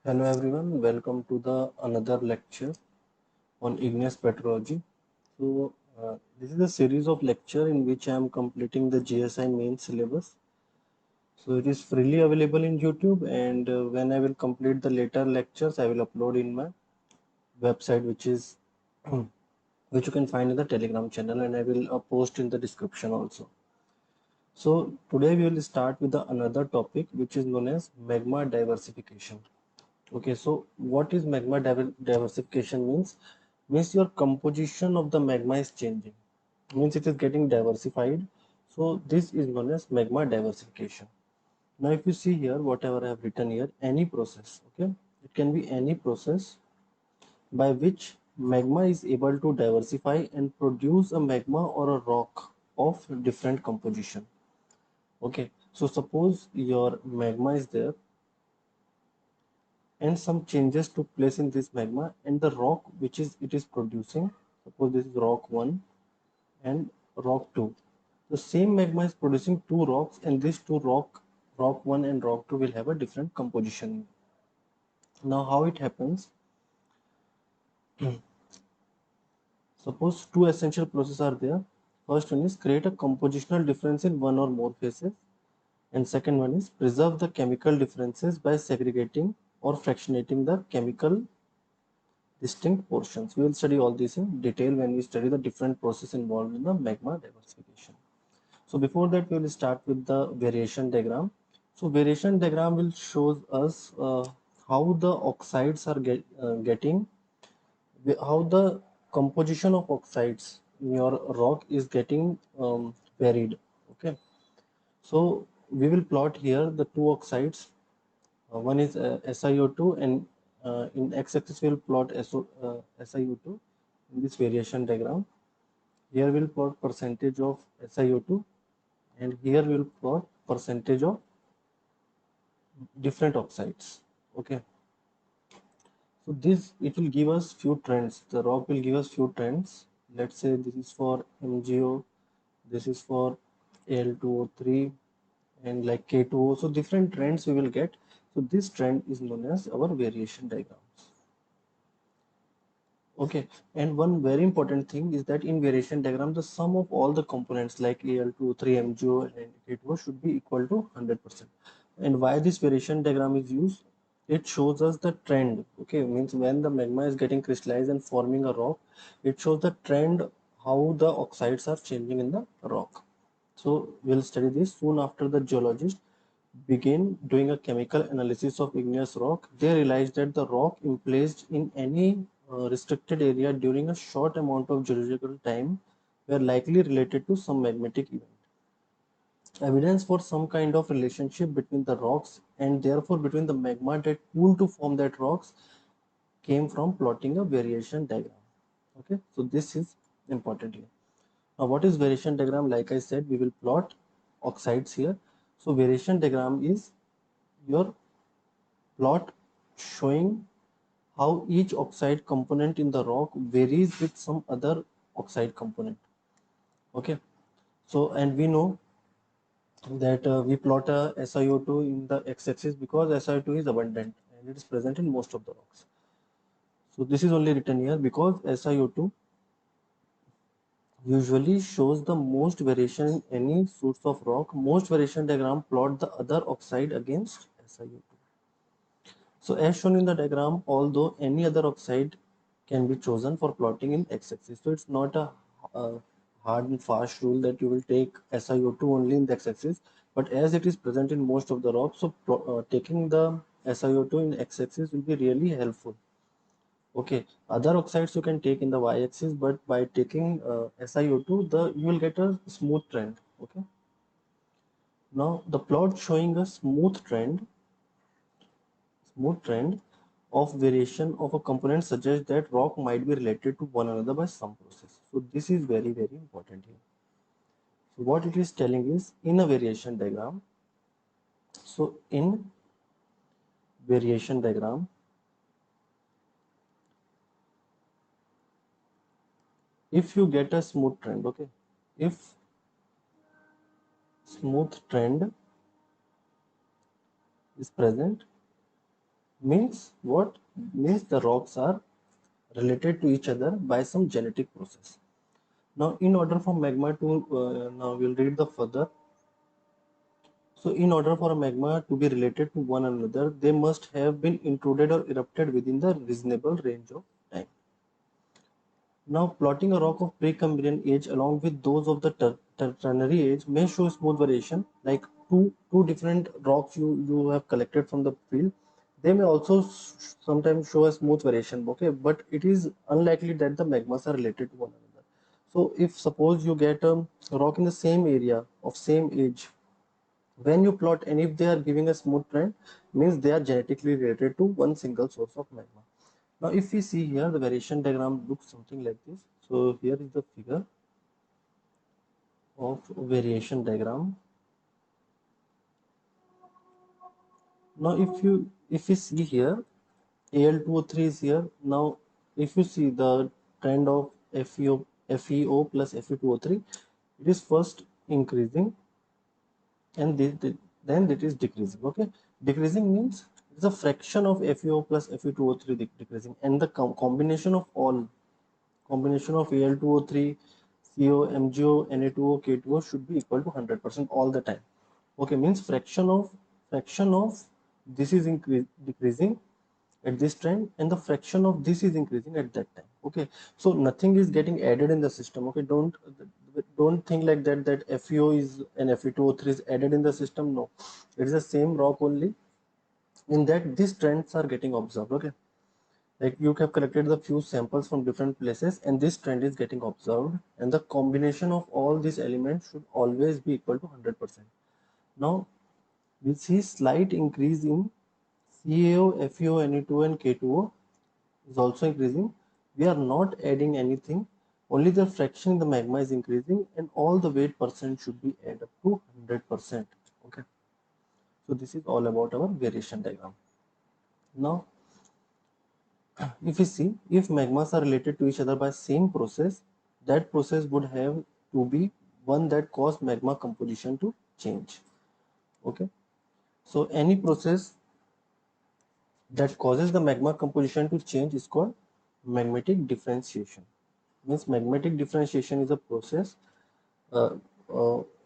Hello everyone, welcome to the another lecture on Igneous Petrology. This is a series of lecture in which I am completing the GSI main syllabus. So it is freely available in YouTube, and when I will complete the later lectures, I will upload in my website, which is which you can find in the Telegram channel, and I will post in the description also. So today we will start with another topic, which is known as magma diversification. Okay, so what is magma diversification means? Means your composition of the magma is changing. Means it is getting diversified. So this is known as magma diversification. Now, if you see here, whatever I have written here, any process, okay, it can be any process by which magma is able to diversify and produce a magma or a rock of different composition. Okay, so suppose your magma is there and some changes took place in this magma, and the rock which is it is producing, suppose this is rock 1 and rock 2, the same magma is producing two rocks, and these two rock 1 and rock 2 will have a different composition. Now how it happens? Suppose two essential processes are there. First one is create a compositional difference in one or more phases, and second one is preserve the chemical differences by segregating or fractionating the chemical distinct portions. We will study all this in detail when we study the different process involved in the magma diversification. So before that, we will start with the variation diagram. So variation diagram will show us how the oxides are getting, how the composition of oxides in your rock is getting varied. Okay, so we will plot here the two oxides. One is SiO2, and in x-axis we will plot SiO2 in this variation diagram. Here we will plot percentage of SiO2, and here we will plot percentage of different oxides. Okay, so this, it will give us few trends. The rock will give us few trends. Let's say this is for MgO, this is for Al2O3, and like K2O. So different trends we will get. So this trend is known as our variation diagrams. Okay, and one very important thing is that in variation diagram, the sum of all the components like Al2, 3 MgO and K2O should be equal to 100%. And why this variation diagram is used? It shows us the trend. Okay, means when the magma is getting crystallized and forming a rock, it shows the trend how the oxides are changing in the rock. So we'll study this soon after the geologist began doing a chemical analysis of igneous rock. They realized that the rock emplaced in any restricted area during a short amount of geological time were likely related to some magmatic event. Evidence for some kind of relationship between the rocks and therefore between the magma that cooled to form that rocks came from plotting a variation diagram. Okay, so this is important here. Now, what is variation diagram? Like I said, we will plot oxides here. So variation diagram is your plot showing how each oxide component in the rock varies with some other oxide component. Okay, so and we know that we plot a SiO2 in the x-axis because SiO2 is abundant and it is present in most of the rocks. So this is only written here because SiO2 usually shows the most variation in any source of rock. Most variation diagram plot the other oxide against SiO2. So as shown in the diagram, although any other oxide can be chosen for plotting in x-axis. So it's not a hard and fast rule that you will take SiO2 only in the x-axis, but as it is present in most of the rocks, so taking the SiO2 in x-axis will be really helpful. Okay, other oxides you can take in the y-axis, but by taking SiO2, you will get a smooth trend. Okay, now the plot showing a smooth trend of variation of a component suggests that rock might be related to one another by some process. So this is very, very important here. So what it is telling is in a variation diagram. So in variation diagram, if you get a smooth trend, okay, if smooth trend is present, Means what? Means the rocks are related to each other by some genetic process. Now, in order for magma to, now we'll read the further. So, in order for a magma to be related to one another, they must have been intruded or erupted within the reasonable range of time. Now, plotting a rock of Precambrian age along with those of the Ternary age may show smooth variation, like two different rocks you have collected from the field. They may also sometimes show a smooth variation, okay, but it is unlikely that the magmas are related to one another. So, if suppose you get a rock in the same area of same age, when you plot and if they are giving a smooth trend, means they are genetically related to one single source of magma. Now, if we see here, the variation diagram looks something like this. So, here is the figure of variation diagram. Now, if you see here, Al2O3 is here. Now, if you see the trend of FeO plus Fe2O3, it is first increasing and then it is decreasing. Okay, decreasing means it's a fraction of FeO plus Fe2O3 decreasing, and the combination of all combination of Al2O3, CO, MgO, Na2O, K2O should be equal to 100% all the time. Okay, means fraction of this is decreasing at this trend, and the fraction of this is increasing at that time. Okay, so nothing is getting added in the system. Okay, don't think like that FeO is and Fe2O3 is added in the system. No, it is the same rock only. In that, these trends are getting observed. Okay, like you have collected the few samples from different places and this trend is getting observed, and the combination of all these elements should always be equal to 100%. Now we see slight increase in CaO, FeO, Na2O and K2O is also increasing. We are not adding anything, only the fraction in the magma is increasing, and all the weight percent should be added up to 100%. Okay, so this is all about our variation diagram. Now if we see, if magmas are related to each other by same process, that process would have to be one that caused magma composition to change. Okay, so any process that causes the magma composition to change is called magmatic differentiation. Means magmatic differentiation is a process, uh,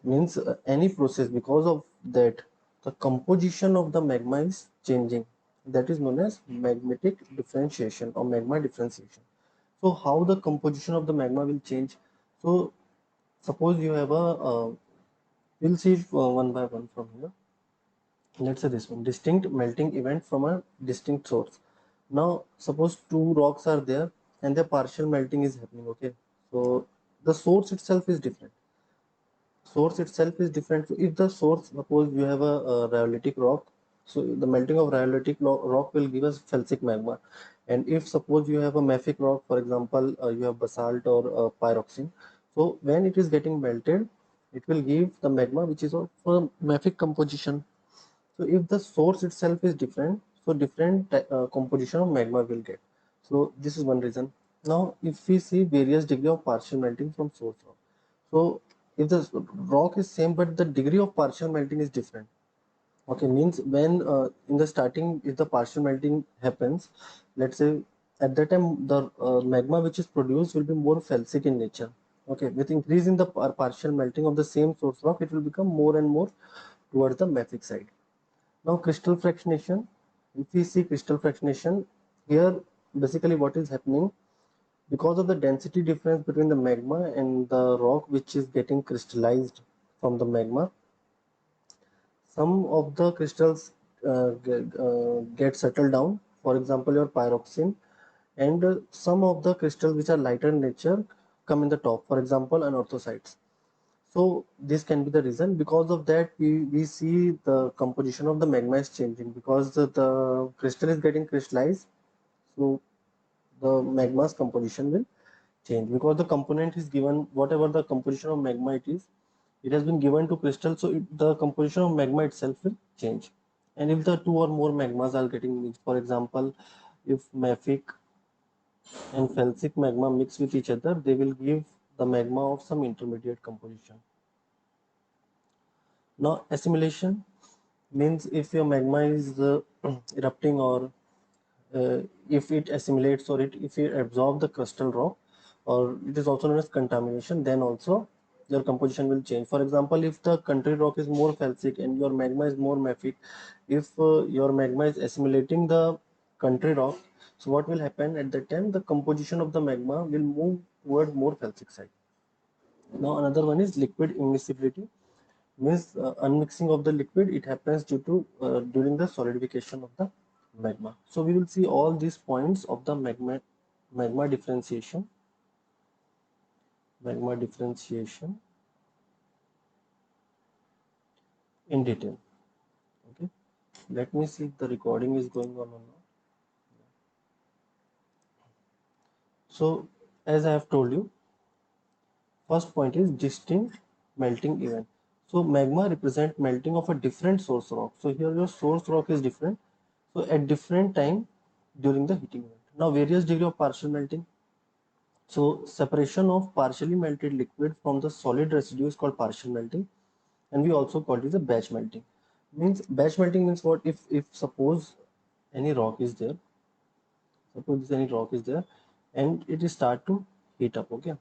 means any process because of that the composition of the magma is changing, that is known as magmatic differentiation or magma differentiation. So how the composition of the magma will change? So suppose you have a we'll see one by one from here. Let's say this one, distinct melting event from a distinct source. Now suppose two rocks are there and their partial melting is happening. Okay, so the source itself is different. So if the source, suppose you have a rhyolitic rock, so the melting of rhyolitic rock will give us felsic magma. And if suppose you have a mafic rock, for example, you have basalt or pyroxene, so when it is getting melted, it will give the magma which is of mafic composition. So if the source itself is different, so different composition of magma will get. So this is one reason. Now if we see various degree of partial melting from source rock, so if the rock is same but the degree of partial melting is different. Okay, means when in the starting if the partial melting happens, let's say at that time the magma which is produced will be more felsic in nature. Okay, with increase in the partial melting of the same source rock, it will become more and more towards the mafic side. Now crystal fractionation, if we see crystal fractionation, here basically what is happening, because of the density difference between the magma and the rock which is getting crystallized from the magma, some of the crystals get settled down, for example your pyroxene, and some of the crystals which are lighter in nature come in the top, for example anorthosites. So this can be the reason. Because of that, we see the composition of the magma is changing because the crystal is getting crystallized. So the magma's composition will change because the component is given, whatever the composition of magma it has been given to crystal, so the composition of magma itself will change. And if the two or more magmas are getting mixed, for example if mafic and felsic magma mix with each other, they will give the magma of some intermediate composition. Now assimilation means if your magma is erupting or if it assimilates or if it absorbs the crustal rock, or it is also known as contamination, then also your composition will change. For example, if the country rock is more felsic and your magma is more mafic, if your magma is assimilating the country rock, so what will happen at that time? The composition of the magma will move toward more felsic side. Now another one is liquid immiscibility, means unmixing of the liquid. It happens due to during the solidification of the magma. So we will see all these points of the magma differentiation, magma differentiation in detail. Okay, let me see if the recording is going on or not. So as I have told you, first point is distinct melting event. So magma represent melting of a different source rock. So here your source rock is different. So at different time during the heating event. Now various degree of partial melting. So separation of partially melted liquid from the solid residue is called partial melting, and we also call it as a batch melting. Means batch melting means what? If suppose any rock is there, suppose any rock is there, and it is start to heat up. Okay,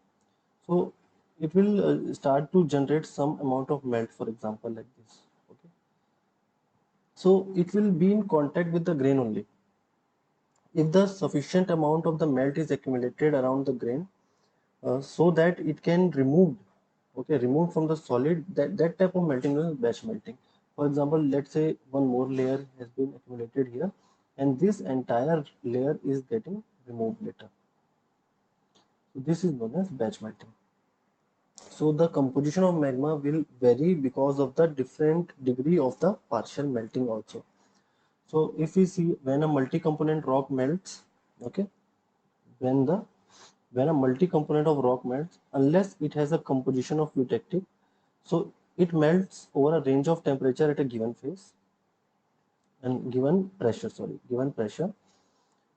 so it will start to generate some amount of melt, for example, like this. Okay, so it will be in contact with the grain only. If the sufficient amount of the melt is accumulated around the grain, so that it can remove from the solid, that type of melting is batch melting. For example, let's say one more layer has been accumulated here, and this entire layer is getting removed later. So this is known as batch melting. So the composition of magma will vary because of the different degree of the partial melting also. So if we see, when a multi-component rock melts, okay, when the when a multi-component of rock melts, unless it has a composition of eutectic, so it melts over a range of temperature at a given phase and given pressure,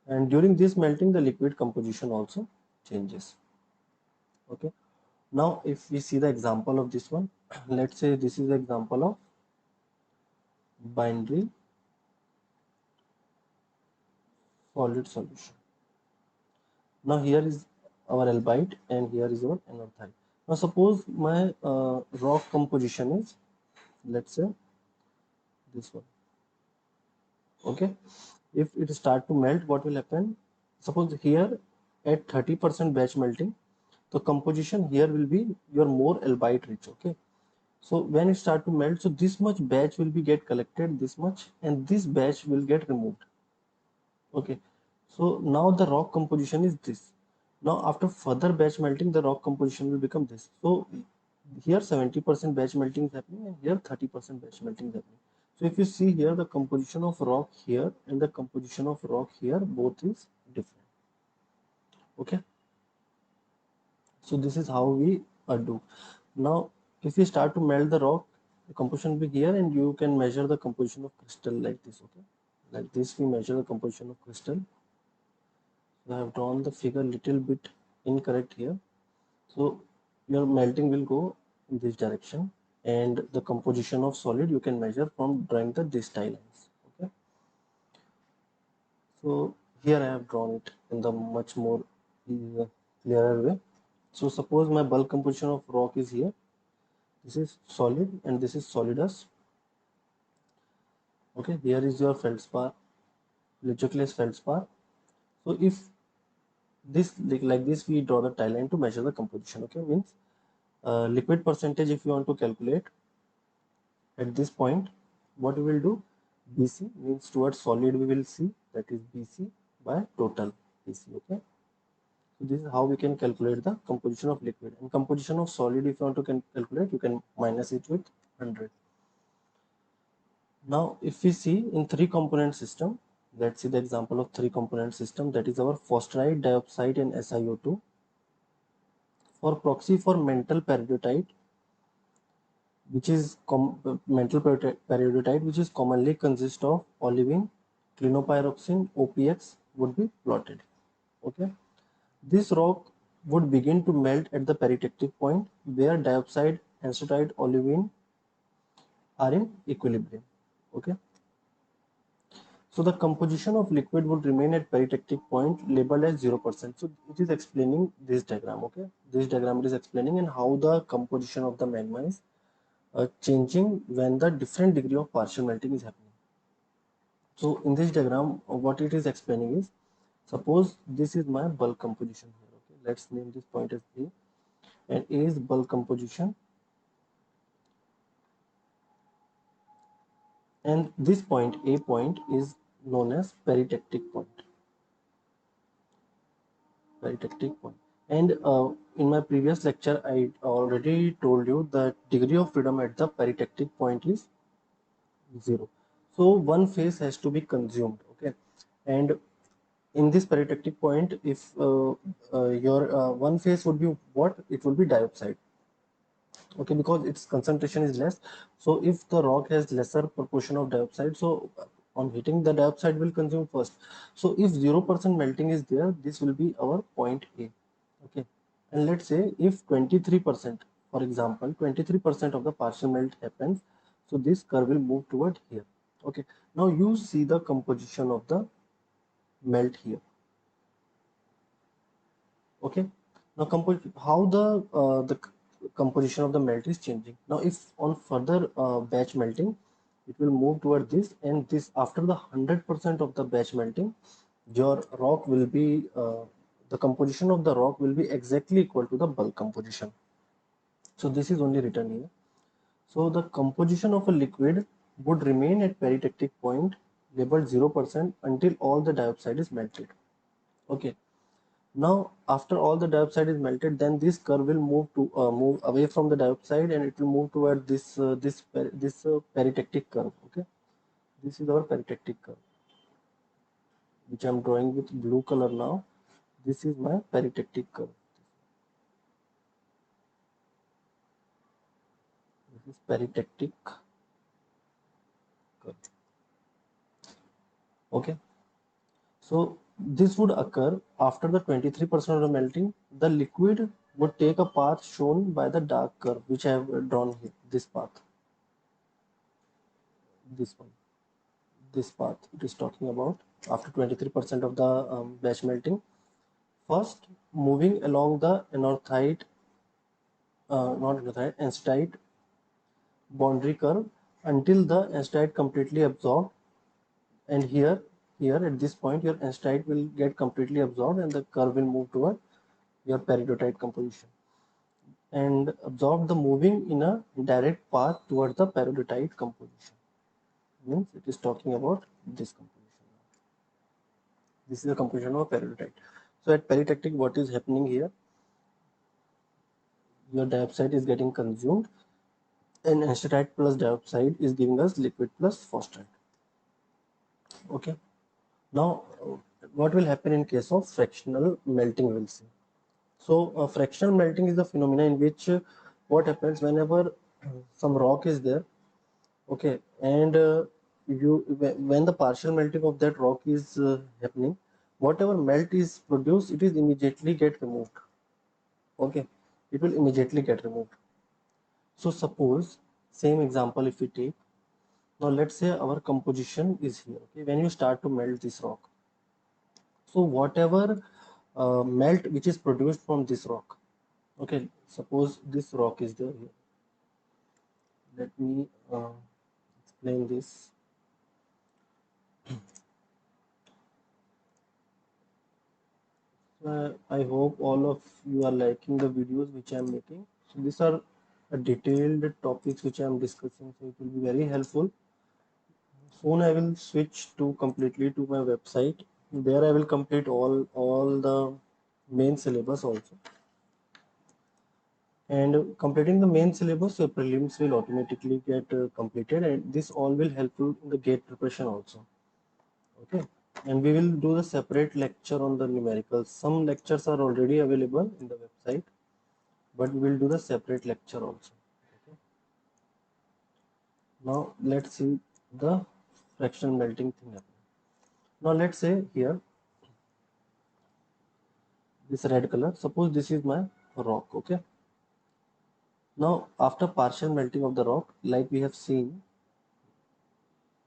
and during this melting the liquid composition also changes. Okay, now if we see the example of this one, let's say this is the example of binary solid solution. Now here is our albite and here is our anorthite. Now suppose my rock composition is, let's say, this one. Okay, if it start to melt, what will happen? Suppose here at 30% batch melting, the composition here will be your more albite rich. Okay, so when it start to melt, so this much batch will be get collected, this much, and this batch will get removed. Okay, so now the rock composition is this. Now after further batch melting, the rock composition will become this. So here 70% batch melting is happening and here 30% batch melting is happening. So if you see here, the composition of rock here and the composition of rock here, both is different. Okay, so this is how we do. Now if we start to melt the rock, the composition will be here, and you can measure the composition of crystal like this. Okay, like this we measure the composition of crystal. So I have drawn the figure little bit incorrect here. So your melting will go in this direction, and the composition of solid you can measure from drawing the these tie lines. Okay, so here I have drawn it in the much more clearer way. So suppose my bulk composition of rock is here. This is solid and this is solidus. Okay, here is your feldspar, Lechoklase feldspar. So if this like this, we draw the tie line to measure the composition. Okay, means liquid percentage, if you want to calculate at this point, what we will do, BC means towards solid we will see, that is BC by total BC. Okay, so this is how we can calculate the composition of liquid, and composition of solid, if you want to calculate, you can minus it with 100. Now if we see in three component system, let's see the example of three component system, that is our phosphoride, diopside and SiO2. For proxy for mental peridotite, which is mental peridotite, which is commonly consist of olivine, clinopyroxene, OPX, would be plotted. Okay, this rock would begin to melt at the peritectic point where diopside, ansotite, olivine are in equilibrium. Okay, So the composition of liquid would remain at peritectic point labeled as 0%. So it is explaining this diagram. Okay, this diagram is explaining and how the composition of the magma is changing when the different degree of partial melting is happening. So in this diagram, what it is explaining is, suppose this is my bulk composition here. Okay, let's name this point as A, and A is bulk composition, and this point A point is known as peritectic point. Peritectic point. And in my previous lecture, I already told you that degree of freedom at the peritectic point is 0. So one phase has to be consumed. Okay, and in this peritectic point, if your one phase would be what, it will be dioxide. Okay, because its concentration is less. So if the rock has lesser proportion of dioxide, so on heating, the dioxide will consume first. So if 0% melting is there, this will be our point A. Okay, and let's say if 23%, for example, 23% of the partial melt happens, so this curve will move toward here. Okay, now you see the composition of the melt here. Okay, now how the composition of the melt is changing. Now if on further batch melting, it will move toward this, and this after the 100% of the batch melting, your rock will be the composition of the rock will be exactly equal to the bulk composition. So this is only written here. So the composition of a liquid would remain at peritectic point labeled 0% until all the dioxide is melted. Okay, now after all the dioxide is melted, then this curve will move away from the dioxide, and it will move toward this peritectic curve. Okay, this is our peritectic curve, which I am drawing with blue color now. This is my peritectic curve. This is peritectic curve. Okay, so this would occur after the 23% of the melting. The liquid would take a path shown by the dark curve, which I have drawn here. This path, this one, this path it is talking about after 23% of the batch melting. First, moving along the anorthite, not anorthite, anorthite boundary curve until the anorthite completely absorbed, and here at this point your anorthite will get completely absorbed, and the curve will move toward your peridotite composition and absorb the moving in a direct path towards the peridotite composition. Means it is talking about this composition. This is the composition of peridotite. So at peritectic, what is happening here? Your dioxide is getting consumed, and anorthite plus dioxide is giving us liquid plus phosphate. Okay, now what will happen in case of fractional melting, we'll see. So fractional melting is the phenomena in which what happens whenever some rock is there. Okay, and when the partial melting of that rock is happening, whatever melt is produced, it is immediately get removed. Okay, it will immediately get removed. So suppose, same example if we take, now let's say our composition is here. Okay, when you start to melt this rock, so whatever melt which is produced from this rock. Okay, suppose this rock is there here. Let me explain this. I hope all of you are liking the videos which I am making. So these are detailed topics which I am discussing, so it will be very helpful. Soon I will switch to completely to my website. There I will complete all the main syllabus also. And completing the main syllabus, your prelims will automatically get completed, and this all will help you in the gate preparation also. Okay, and we will do the separate lecture on the numericals. Some lectures are already available in the website, but we will do the separate lecture also. Okay, now let's see the fractional melting thing happening. Now let's say here this red color, suppose this is my rock. Okay, now after partial melting of the rock, like we have seen,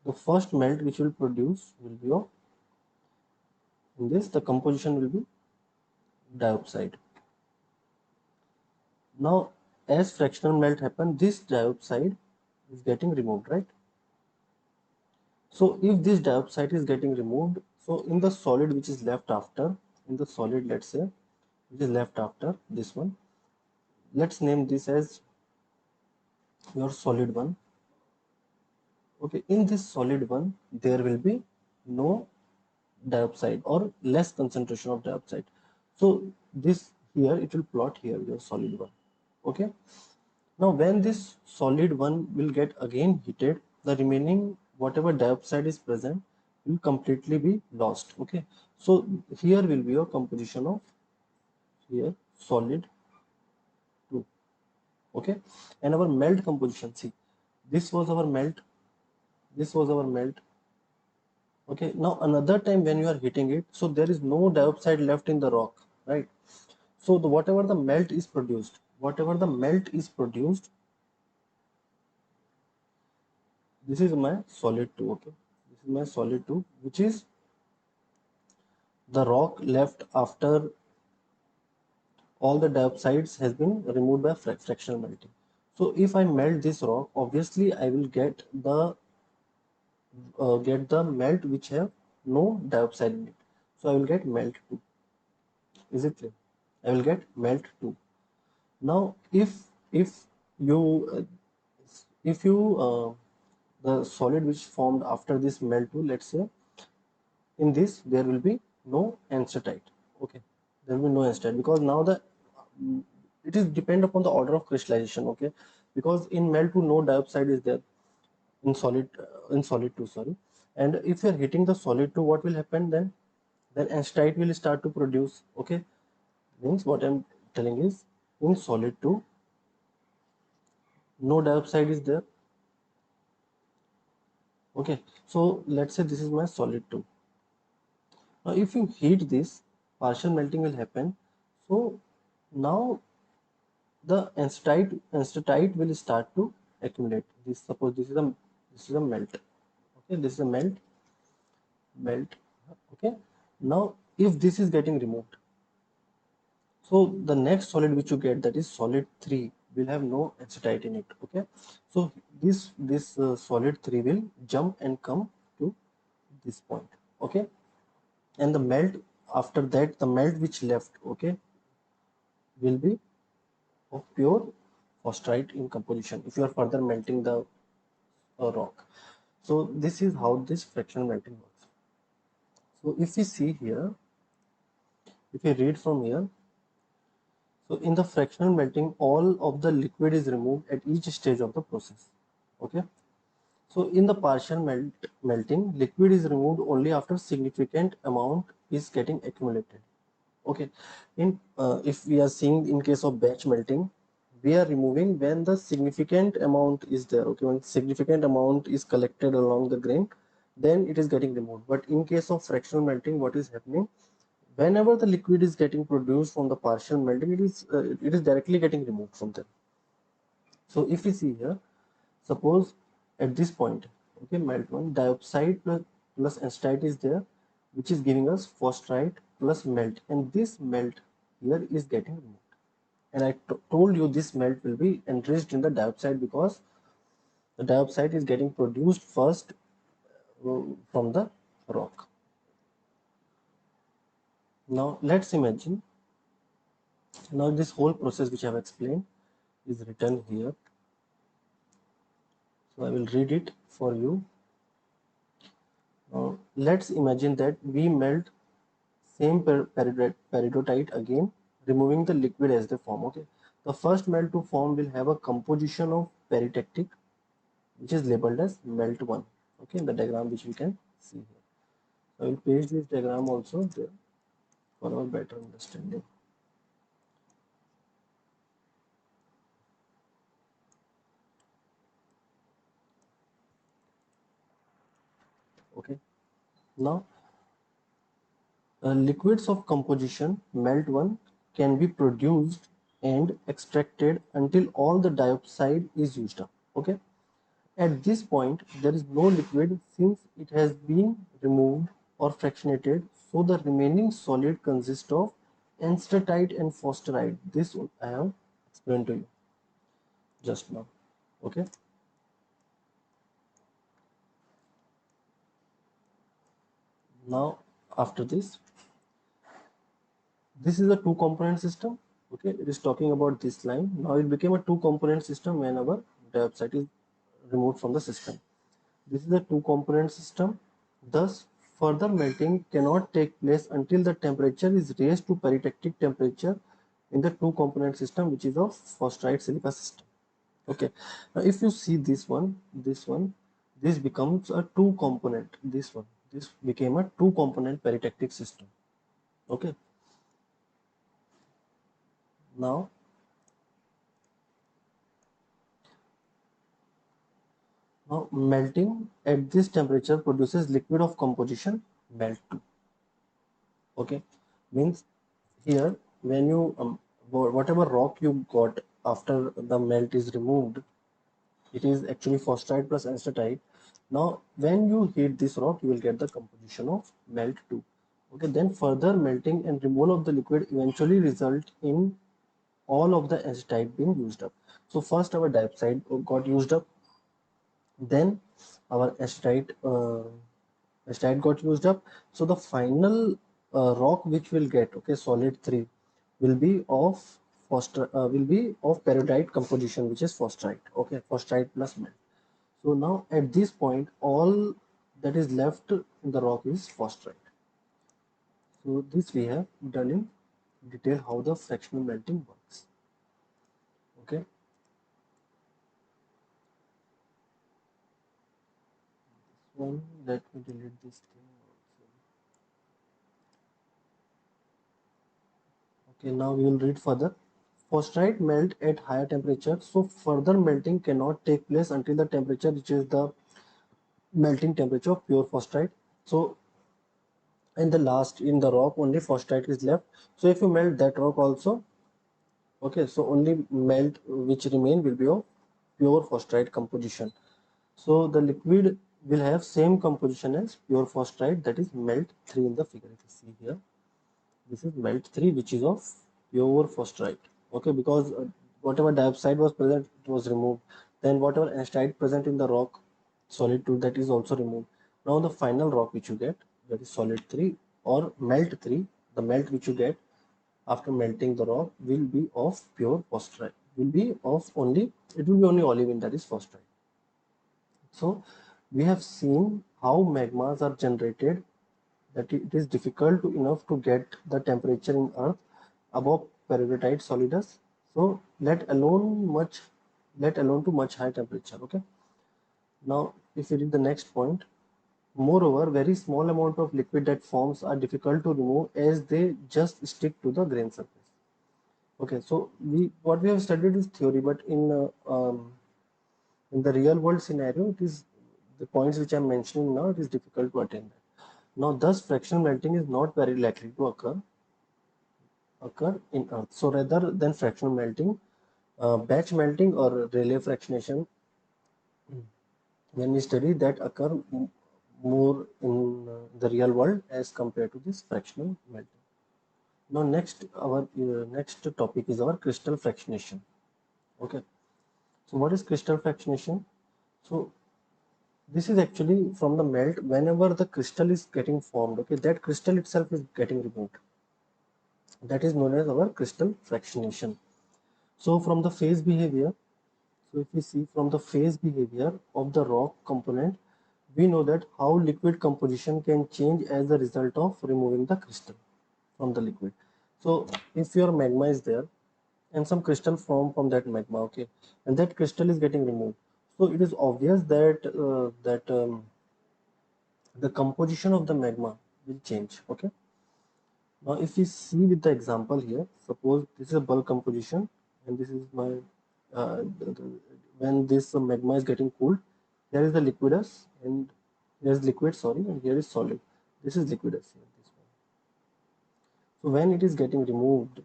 the first melt which will produce will be of, in this the composition will be dioxide. Now as fractional melt happen, this dioxide is getting removed, right? So if this dioxide is getting removed, so in the solid which is left after, in the solid, let's say, which is left after this one, let's name this as your solid one. Okay, in this solid one, there will be no dioxide or less concentration of dioxide. So this here, it will plot here your solid one. Okay. Now when this solid one will get again heated, the remaining whatever dioxide is present will completely be lost. Okay. So here will be your composition of here solid 2. Okay. And our melt composition, see, this was our melt, this was our melt. Okay, now another time when you are heating it, so there is no dioxide left in the rock, right? So the whatever the melt is produced, whatever the melt is produced, this is my solid 2. Okay, this is my solid 2, which is the rock left after all the dioxides has been removed by fractional melting. So if I melt this rock, obviously I will get the melt which have no dioxide in it. So I will get melt 2. Is it clear? I will get melt 2. Now if you the solid which formed after this melt 2, let's say, in this there will be no anesthetic. Okay, there will be no anesthetic because now the mm, it is depend upon the order of crystallization. Okay, because in melt 2 no dioxide is there, in solid 2, sorry. And if you are hitting the solid 2, what will happen then anesthetic will start to produce. Okay, means what I'm telling is, in solid 2 no dioxide is there. Okay, so let's say this is my solid 2. Now if you heat this, partial melting will happen. So now the anesthetic will start to accumulate. This, suppose this is a melt. Okay, this is a melt. Okay, now if this is getting removed, so the next solid which you get, that is solid 3, will have no anesthetic in it. Okay, so this solid 3 will jump and come to this point. Okay, and the melt after that, the melt which left, okay, will be of pure phosphorite in composition if you are further melting the rock. So this is how this fractional melting works. So if we see here, if we read from here, so in the fractional melting all of the liquid is removed at each stage of the process. Okay, so in the partial melting, liquid is removed only after significant amount is getting accumulated. Okay, in if we are seeing in case of batch melting, we are removing when the significant amount is there. Okay, when significant amount is collected along the grain, then it is getting removed. But in case of fractional melting, what is happening, whenever the liquid is getting produced from the partial melting, it is directly getting removed from them. So if we see here, suppose at this point, okay, melt 1, dioxide plus anesthetic is there, which is giving us phosphorite plus melt, and this melt here is getting removed. And I told you this melt will be enriched in the dioxide because the dioxide is getting produced first from the rock. Now let's imagine, now this whole process which I have explained is written here. So I will read it for you. Let's imagine that we melt same peridotite again, removing the liquid as they form. Okay, the first melt to form will have a composition of peritectic, which is labeled as melt 1. Okay, in the diagram which we can see here. I will paste this diagram also there for our better understanding. Okay, now liquids of composition melt 1 can be produced and extracted until all the dioxide is used up. Okay, At this point, there is no liquid since it has been removed or fractionated, so the remaining solid consists of anstatite and phosphorite. This I have explained to you just now. Okay. Now, after this is a two component system. Okay, it is talking about this line. Now it became a two component system whenever dioxide is removed from the system. This is a two component system. Thus, further melting cannot take place until the temperature is raised to peritectic temperature in the two component system, which is of phosphorite silica system. Okay, now if you see this becomes a two component. This became a two component peritectic system. Okay, now melting at this temperature produces liquid of composition melt 2. Okay, means here when you whatever rock you got after the melt is removed, it is actually phosphorite plus astatite. Now when you heat this rock, you will get the composition of melt 2. Okay, then further melting and removal of the liquid eventually result in all of the astatite being used up. So first our diopside got used up, then our astatite got used up. So the final rock which will get, okay, solid 3 will be of peridotite composition, which is phosphorite. Okay, phosphorite plus melt. So now at this point, all that is left in the rock is phosphorite. So this we have done in detail how the fractional melting works. Okay. One, let me delete this thing also. Okay, now we will read further. Phosphorite melt at higher temperature, so further melting cannot take place until the temperature reaches the melting temperature of pure phosphorite. So in the last, in the rock only phosphorite is left. So if you melt that rock also, okay, so only melt which remain will be of pure phosphorite composition. So the liquid will have same composition as pure phosphorite, that is melt 3 in the figure. If you see here, this is melt 3, which is of pure phosphorite. Okay, because whatever dioxide was present, it was removed. Then whatever astatite present in the rock solid 2, that is also removed. Now the final rock which you get, that is solid 3 or melt 3, the melt which you get after melting the rock will be of pure phosphorite. Will be of only, it will be only olivine, that is phosphorite. So we have seen how magmas are generated, that it is difficult enough to get the temperature in earth above peridotite solidus, so let alone to much high temperature. Okay, now if you read the next point, moreover very small amount of liquid that forms are difficult to remove as they just stick to the grain surface. Okay, so what we have studied is theory, but in the real world scenario, it is the points which I'm mentioning now, it is difficult to attain that. Now, thus fractional melting is not very likely to occur in Earth. So rather than fractional melting, batch melting or relay fractionation, when we study that occur more in the real world as compared to this fractional melting. Now next, our next topic is our crystal fractionation. Okay, so what is crystal fractionation? So this is actually from the melt, whenever the crystal is getting formed, okay, that crystal itself is getting removed. That is known as our crystal fractionation. So from the phase behavior, so if we see from the phase behavior of the rock component, we know that how liquid composition can change as a result of removing the crystal from the liquid. So if your magma is there and some crystal form from that magma, okay, and that crystal is getting removed, so it is obvious that the composition of the magma will change. Okay, now if we see with the example here, suppose this is a bulk composition and this is my when this magma is getting cooled, there is the liquidus and there is liquid, sorry, and here is solid. This is liquidus here, this one. So when it is getting removed,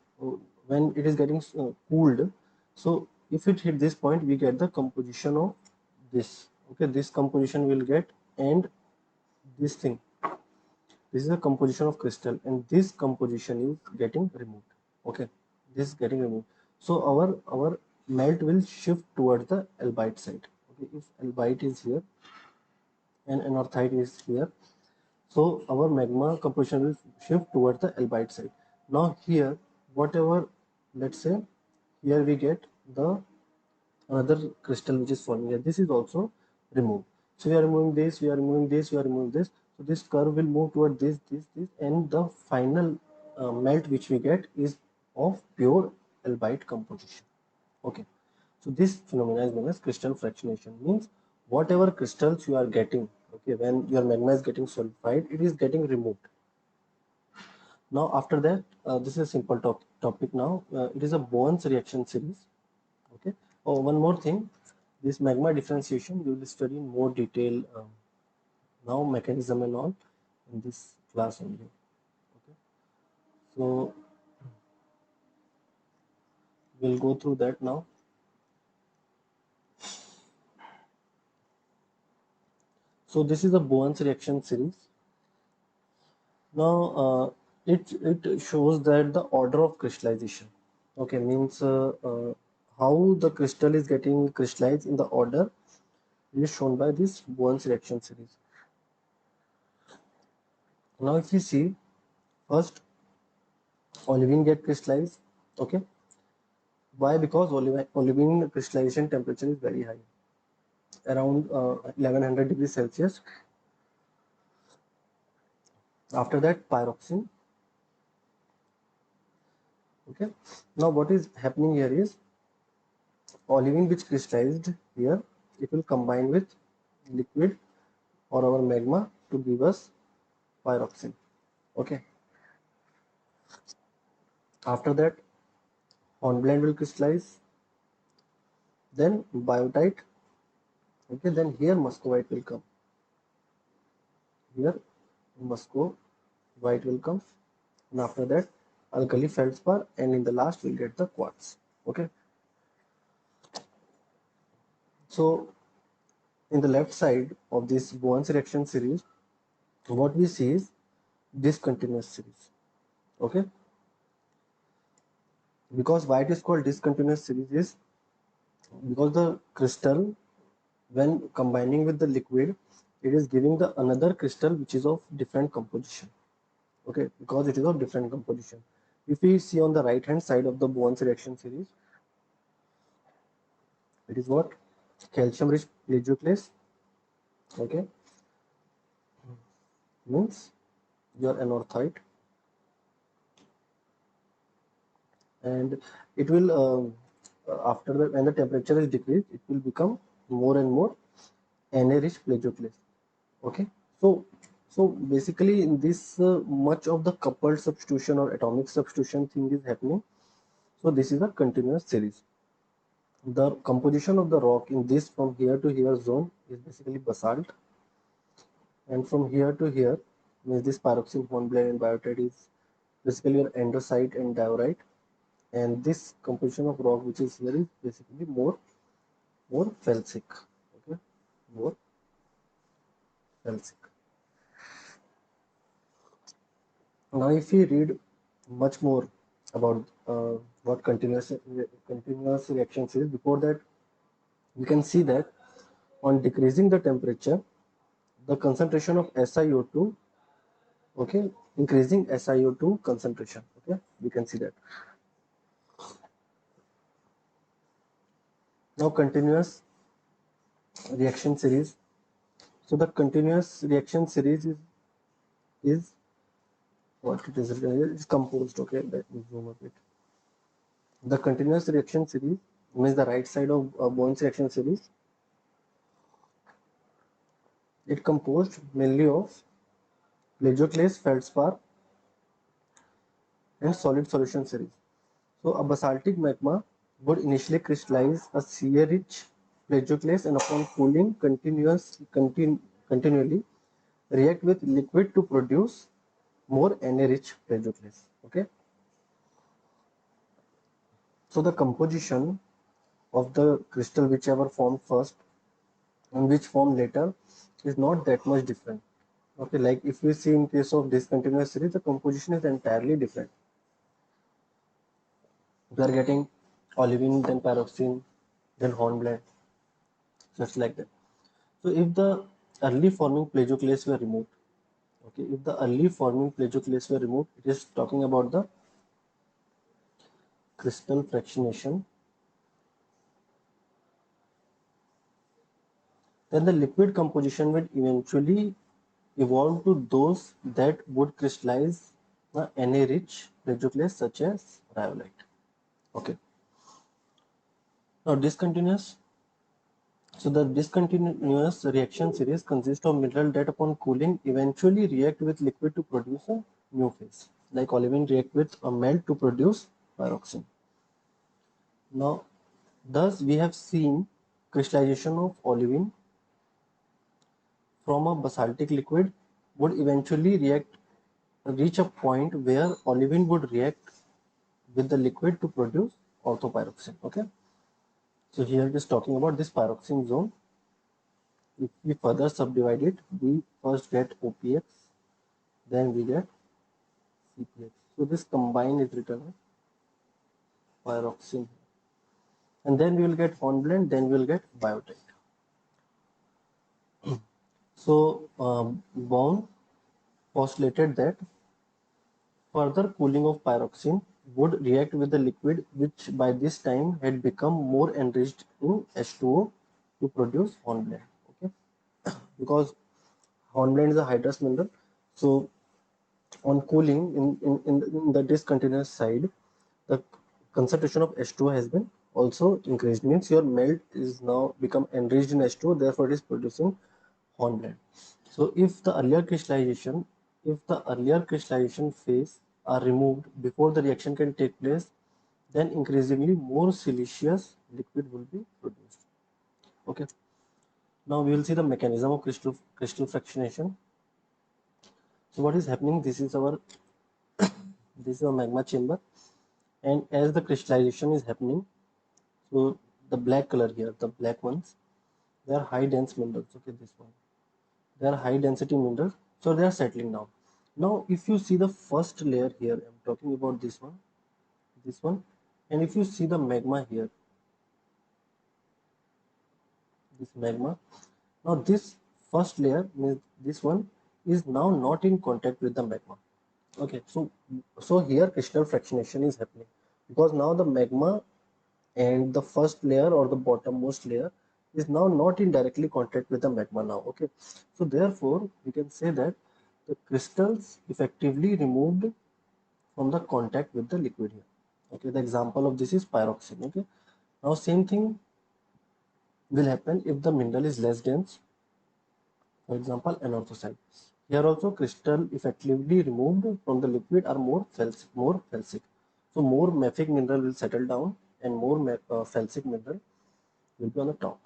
when it is getting cooled, so if it hit this point, we get the composition of this. Okay, this composition will get, and this thing, this is a composition of crystal, and this composition is getting removed. Okay, this is getting removed. So our melt will shift towards the albite side. Okay, if albite is here and anorthite is here, so our magma composition will shift towards the albite side. Now here, whatever, let's say here we get the another crystal which is forming here, this is also removed. So we are removing this, we are removing this, we are removing this. So this curve will move toward this, and the final melt which we get is of pure albite composition. Okay, so this phenomena is known as crystal fractionation. Means whatever crystals you are getting, okay, when your magma is getting solidified, it is getting removed. Now after that, this is a simple topic now. It is a Bowen's reaction series. Okay. Oh, one more thing. This magma differentiation we will study in more detail now, mechanism and all, in this class only. Okay. So we'll go through that now. So this is a Bowen's reaction series. Now it shows that the order of crystallization. Okay, means how the crystal is getting crystallized in the order is shown by this Bowen's reaction series. Now if you see, first olivine get crystallized. Okay, why? Because olivine crystallization temperature is very high, around 1100 degrees Celsius. After that, pyroxene. Okay, now what is happening here is olivine which crystallized here, it will combine with liquid or our magma to give us pyroxene. Okay, after that, hornblende will crystallize, then biotite. Okay, then here muscovite will come. Here muscovite will come, and after that alkali feldspar, and in the last we'll get the quartz. Okay, so in the left side of this Bowen's reaction series, what we see is discontinuous series. Okay, because why it is called discontinuous series is because the crystal, when combining with the liquid, it is giving the another crystal which is of different composition. Okay, because it is of different composition. If we see on the right hand side of the Bowen's reaction series, it is what? Calcium rich plagioclase. Okay, means your anorthite, and it will after the when the temperature is decreased, it will become more and more Na rich plagioclase. Okay, so basically in this much of the coupled substitution or atomic substitution thing is happening. So this is a continuous series. The composition of the rock in this from here to here zone is basically basalt, and from here to here means this pyroxene, hornblende and biotite is basically your andesite and diorite, and this composition of rock which is here is basically more felsic. Okay, more felsic. Now if we read much more about what continuous reactions is, before that we can see that on decreasing the temperature, the concentration of SiO2, okay, increasing SiO2 concentration. Okay, we can see that. Now continuous reaction series. So the continuous reaction series is what it is. It is composed. Okay, let me zoom a bit. The continuous reaction series means the right side of Bowen's reaction series. It composed mainly of plagioclase, feldspar, and solid solution series. So a basaltic magma would initially crystallize a Ca-rich plagioclase, and upon cooling continually react with liquid to produce more Na-rich plagioclase. Okay. So the composition of the crystal whichever formed first, and which form later is not that much different. Okay, like if we see in case of discontinuous series, the composition is entirely different. We are getting olivine, then pyroxene, then hornblende, just like that. So if the early forming plagioclase were removed, okay, if the early forming plagioclase were removed, it is talking about the crystal fractionation. Then the liquid composition will eventually evolve to those that would crystallize the Na-rich plagioclase such as rhyolite. Okay. Now discontinuous. So the discontinuous reaction series consists of mineral that upon cooling eventually react with liquid to produce a new phase. Like olivine react with a melt to produce pyroxene. Now, thus we have seen crystallization of olivine from a basaltic liquid would eventually reach a point where olivine would react with the liquid to produce orthopyroxene. Okay, so here it is talking about this pyroxene zone. If we further subdivide it, we first get OPX, then we get CPX. So this combine is written as pyroxene, and then we will get hornblende, then we will get biotite. So Baum postulated that further cooling of pyroxene would react with the liquid, which by this time had become more enriched in H2O to produce hornblende. Okay, because hornblende is a hydrous mineral. So on cooling in the discontinuous side, the concentration of H2O has been also increased. Means your melt is now become enriched in H2O, therefore it is producing hornblende. So if the earlier crystallization phase are removed before the reaction can take place, then increasingly more siliceous liquid will be produced. Okay. Now we will see the mechanism of crystal fractionation. So what is happening? This is a magma chamber, and as the crystallization is happening, so the black color here, the black ones, they are high dense minerals. Okay, this one, they are high density minerals, so they are settling down. Now if you see the first layer here, I'm talking about this one, and if you see the magma here, this magma, now this first layer means this one is now not in contact with the magma. Okay, so here crystal fractionation is happening because now the magma and the first layer or the bottommost layer is now not in directly contact with the magma now. Okay, so therefore we can say that the crystals effectively removed from the contact with the liquid here. Okay, the example of this is pyroxene. Okay, now same thing will happen if the mineral is less dense, for example anorthosite. Here also crystal effectively removed from the liquid are more felsic. So more mafic mineral will settle down and more felsic mineral will be on the top.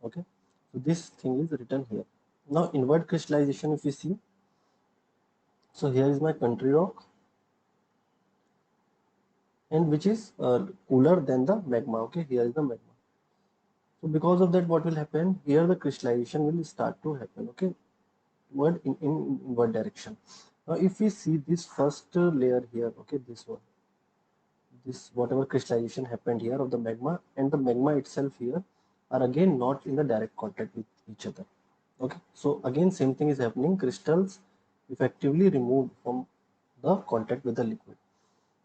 Okay, so this thing is written here. Now invert crystallization, if you see, so here is my country rock, and which is cooler than the magma. Okay, here is the magma. So because of that, what will happen here, the crystallization will start to happen. Okay, in invert direction. Now if we see this first layer here, okay, this one, this whatever crystallization happened here of the magma and the magma itself here are again not in the direct contact with each other. Okay, so again same thing is happening, crystals effectively removed from the contact with the liquid.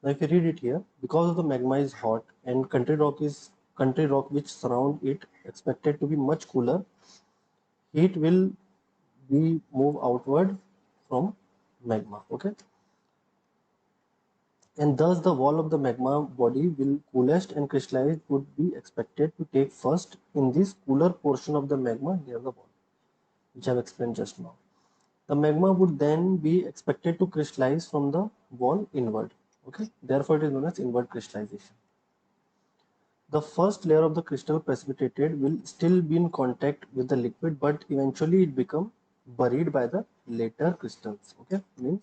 Now if you read it here, because of the magma is hot and country rock which surround it expected to be much cooler, heat will be move outward from magma. Okay, and thus the wall of the magma body will coolest and crystallized would be expected to take first in this cooler portion of the magma near the wall, which I have explained just now. The magma would then be expected to crystallize from the wall inward. Okay, therefore it is known as invert crystallization. The first layer of the crystal precipitated will still be in contact with the liquid, but eventually it become buried by the later crystals. Okay, means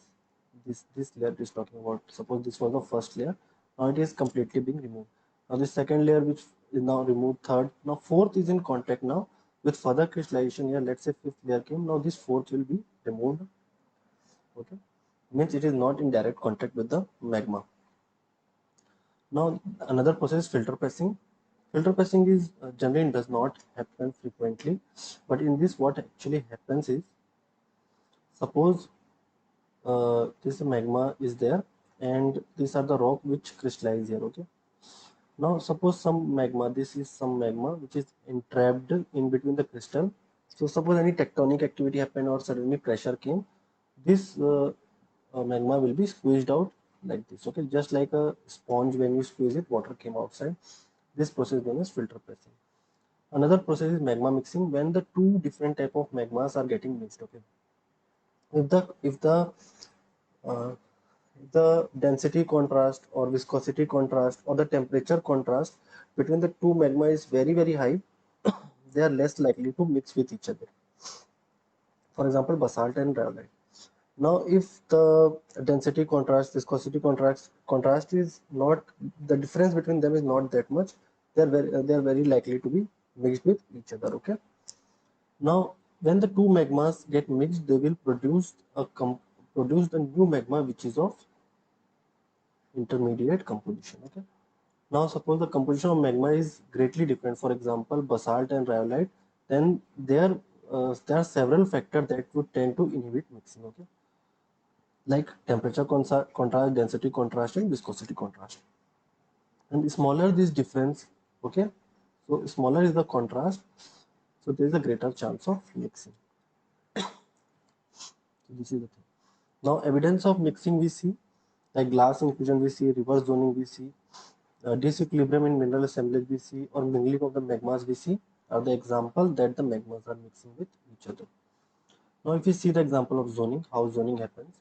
this layer is talking about. Suppose this was the first layer, now it is completely being removed. Now the second layer which is now removed, third. Now fourth is in contact now with further crystallization here. Let's say fifth layer came. Now this fourth will be removed. Okay, means it is not in direct contact with the magma. Now another process is filter pressing. Filter pressing is generally does not happen frequently, but in this what actually happens is, suppose this magma is there and these are the rock which crystallize here. Okay, now suppose some magma, this is some magma which is entrapped in between the crystal. So suppose any tectonic activity happened or suddenly pressure came, this magma will be squeezed out like this. Okay, just like a sponge, when you squeeze it, water came outside. This process is known as filter pressing. Another process is magma mixing, when the two different type of magmas are getting mixed. Okay, uh, if the density contrast or viscosity contrast or the temperature contrast between the two magma is very high, they are less likely to mix with each other. For example, basalt and rhyolite. Now, if the density contrast, viscosity contrast is not, the difference between them is not that much, they are very likely to be mixed with each other. Okay. Now, when the two magmas get mixed, they will produce the new magma which is of intermediate composition. Okay. Now, suppose the composition of magma is greatly different. For example, basalt and rhyolite. Then there are several factors that would tend to inhibit mixing. Okay, like temperature contrast, density contrast, and viscosity contrast. And smaller this difference, okay, so smaller is the contrast, so there is a greater chance of mixing. So this is the thing. Now, evidence of mixing we see, like glass infusion we see, reverse zoning we see, disequilibrium in mineral assemblage we see, or mingling of the magmas we see, are the example that the magmas are mixing with each other. Now, if you see the example of zoning, how zoning happens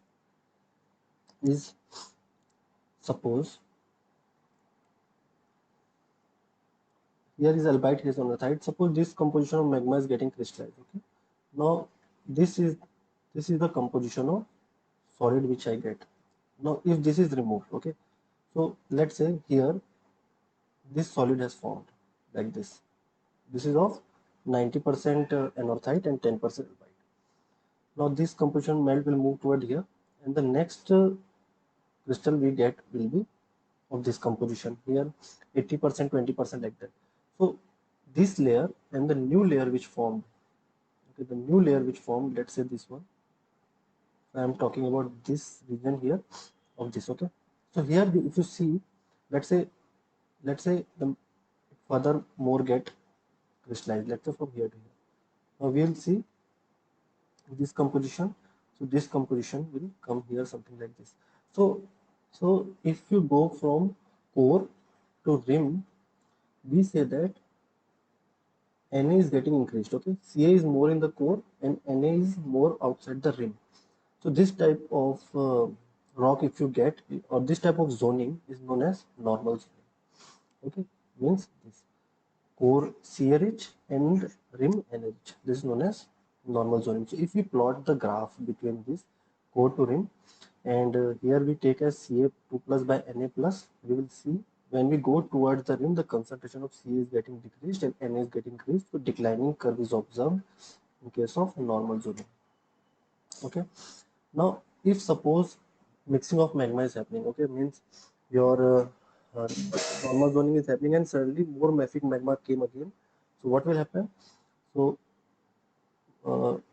is, suppose here is albite, here is anorthite. Suppose this composition of magma is getting crystallized. Okay. Now this is the composition of solid which I get. Now if this is removed, okay. So let's say here this solid has formed like this. This is of 90% anorthite and 10% albite. Now this composition melt will move toward here, and the next crystal we get will be of this composition here, 80%, 20% like that. So this layer and the new layer which formed, okay, the new layer which formed, let's say this one, I am talking about this region here of this. Okay, so here if you see, let's say the further more get crystallized, let's say from here to here. Now we will see this composition. So this composition will come here something like this. So if you go from core to rim, we say that Na is getting increased. Okay, Ca is more in the core and Na is more outside the rim. So this type of rock, if you get, or this type of zoning is known as normal zoning. Okay, means this core Ca rich and rim Na rich. This is known as normal zoning. So if we plot the graph between this core to rim, and here we take as Ca2 plus by Na plus, we will see when we go towards the rim, the concentration of Ca is getting decreased and Na is getting increased. So declining curve is observed in case of normal zoning. Okay. Now, if suppose mixing of magma is happening, okay, means your normal zoning is happening and suddenly more mafic magma came again. So what will happen? So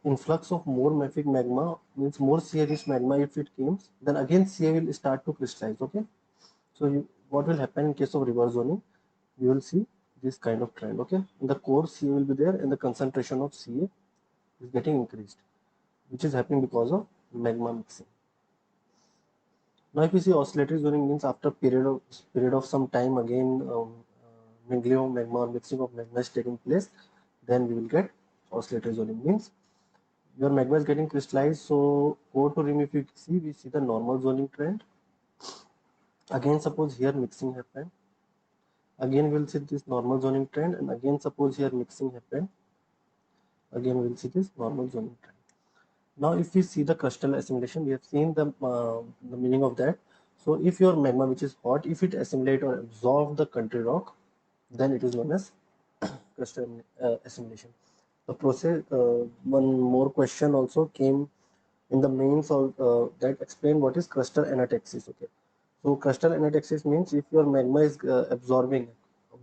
influx of more mafic magma means more Ca rich magma if it comes, then again Ca will start to crystallize. Okay. So what will happen in case of reverse zoning? You will see this kind of trend. Okay. In the core Ca will be there and the concentration of Ca is getting increased, which is happening because of magma mixing. Now, if you see oscillatory zoning means after period of some time again mingling of magma or mixing of magma is taking place, then we will get oscillatory zoning. Means your magma is getting crystallized. So core to rim, if you see, we see the normal zoning trend. Again, suppose here mixing happened. Again, we'll see this normal zoning trend, and again, suppose here mixing happened. Again, we'll see this normal zoning trend. Now, if we see the crustal assimilation, we have seen the meaning of that. So if your magma which is hot, if it assimilate or absorb the country rock, then it is known as crystal assimilation. The process, one more question also came in the mains of that explain what is crustal anataxis. Okay, so crustal anataxis means if your magma is absorbing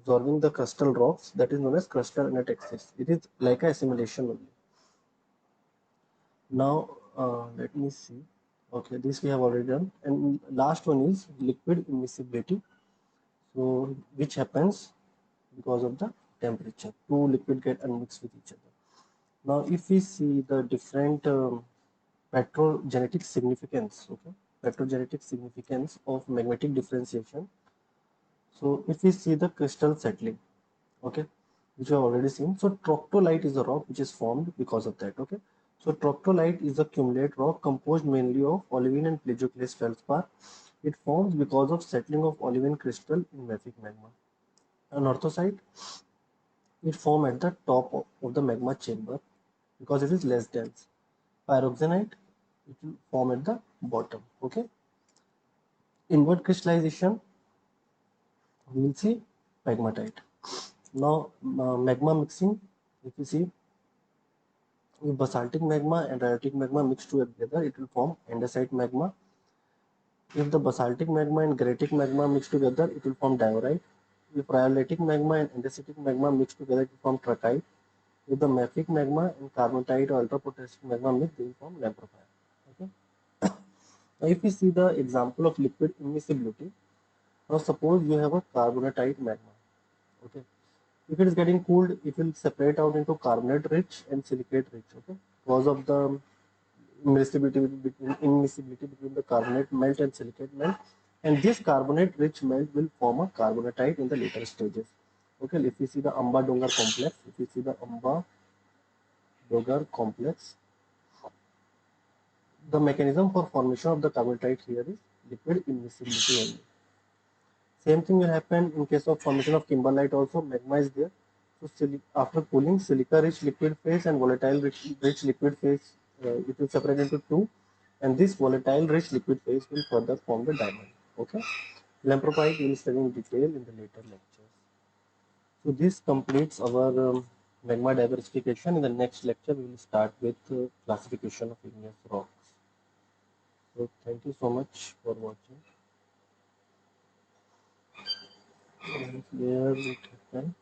the crustal rocks, that is known as crustal anataxis. It is like a assimilation only. Now let me see. Okay, this we have already done, and last one is liquid immiscibility. So which happens because of the temperature. Two liquid get unmixed with each other. Now, if we see the different petrogenetic significance, okay, petrogenetic significance of magmatic differentiation. So, if we see the crystal settling, okay, which we have already seen. So, troctolite is a rock which is formed because of that, okay. So, troctolite is a cumulate rock composed mainly of olivine and plagioclase feldspar. It forms because of settling of olivine crystal in mafic magma. Anorthosite, it forms at the top of the magma chamber because it is less dense. Pyroxenite, it will form at the bottom. Okay. Inward crystallization, we will see pegmatite. Now, magma mixing, if you see, if basaltic magma and rhyolitic magma mix together, it will form andesite magma. If the basaltic magma and granitic magma mix together, it will form diorite. If rhyolitic magma and andesitic magma mix together, it will form trachyte. If the mafic magma and carbonatite or ultrapotassic magma mix, they will form lamprophile. Okay. Now, if we see the example of liquid immiscibility, now suppose you have a carbonatite magma. Okay. If it is getting cooled, it will separate out into carbonate rich and silicate rich. Okay. Because of the immiscibility between the carbonate melt and silicate melt, and this carbonate rich melt will form a carbonatite in the later stages. Okay. If we see the Amba Dongar complex, if we see the Amba Dongar complex, the mechanism for formation of the carbonatite here is liquid immiscibility only. Same thing will happen in case of formation of kimberlite also. Magma is there. So after cooling, silica-rich liquid phase and volatile-rich liquid phase, it will separate into two. And this volatile-rich liquid phase will further form the diamond. Okay. Lamprophite we will study in detail in the later lectures. So this completes our magma diversification. In the next lecture, we will start with classification of igneous rocks. So thank you so much for watching. And here it happened.